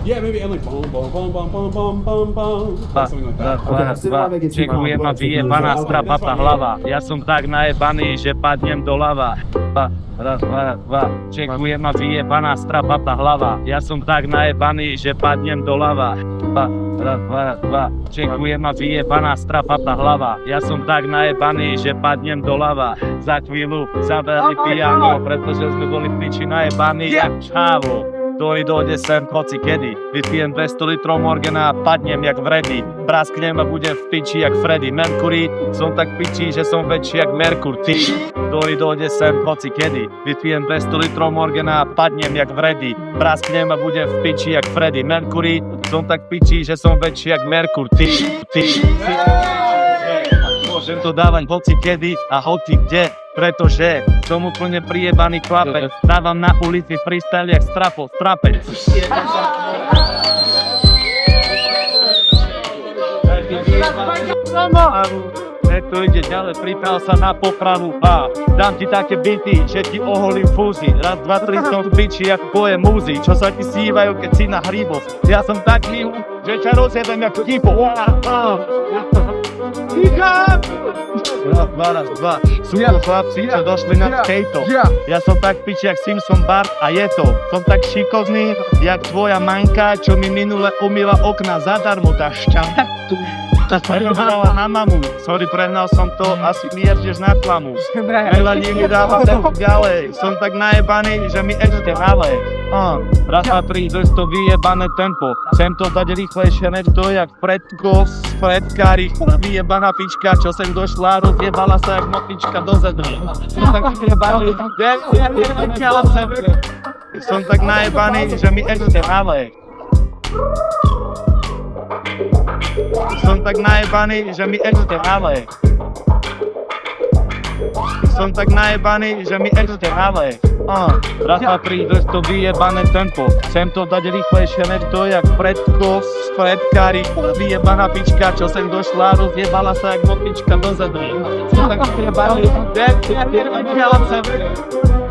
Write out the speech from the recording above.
Yeah, maybe and like bum bum bum bum bum bum bum bum. Something like that. Čekuje ma vyjebaná strapatá hlava. Ja som tak najebaný, že padnem do lava. Raz, dva. Čekuje ma vyjebaná strapatá hlava. Ja som tak najebaný, že padnem do lava. Raz, dva. Čekuje ma vyjebaná strapatá hlava. Ja som tak najebaný, že padnem do lava. Za chvíľu zabrali piano, pretože sme boli piči najebaní jak čávo. Ktorý dojde sem hoci kedy. Vypijem 200 litrov Morgana a padnem jak Freddy. Prasknem a budem v piči jak Freddy Mercury. Som tak piči, že som väčší jak Merkur. Ty, ktorý dojde sem hoci kedy. Vypijem 200 litrov Morgana a padnem jak Freddy. Prasknem a budem v piči jak Freddy Mercury. Som tak piči, že som väčší jak Merkur. Ty. Môžem to dávať hoci kedy a hoci kde. Pretože som úplne prijebaný chlapec. Dávam na ulici freestyle jak strapec. To ide ďalej, priprav sa na popravu a dám ti také byty, že ti oholím fúzy. Raz, dva, tri som v biči jak tvoje múzy, čo sa ti sívajú, keď si na hrybosť. Ja som taký, že ťa rozjedem jak tipo. Raz, dva. Sú tu chlapci, čo došli na skejto. Ja som tak piči jak Simpson Bart a je to. Som tak šikovný, jak tvoja maňka, čo mi minule umýla okna zadarmo, tá šťa. Prehrala na mamu, sorry, prehnal som to, asi mi jerdeš na klamu. Veľa mi dáva tempo ďalej, som tak najebaný, že mi ešte hale. Raz, dva, tri, drž to vyjebané tempo. Chcem to dať rýchlejšie než to, jak Fredka, rýchla vyjebaná pička, čo sem došla, rozjebala sa jak motička do zedry. Som tak najebaný, že mi ešte hale. Som tak najebaný, že mi ešte hale. Som tak najebaný, že mi ešte hale. Raz, dva, tri, drž to vyjebané tempo. Chcem to dať rýchlejšie než to, jak Fredka, rýchla vyjebaná pička, čo sem došla, rozjebala sa jak motička do zedry. Som tak najebaný, že mi ešte hale.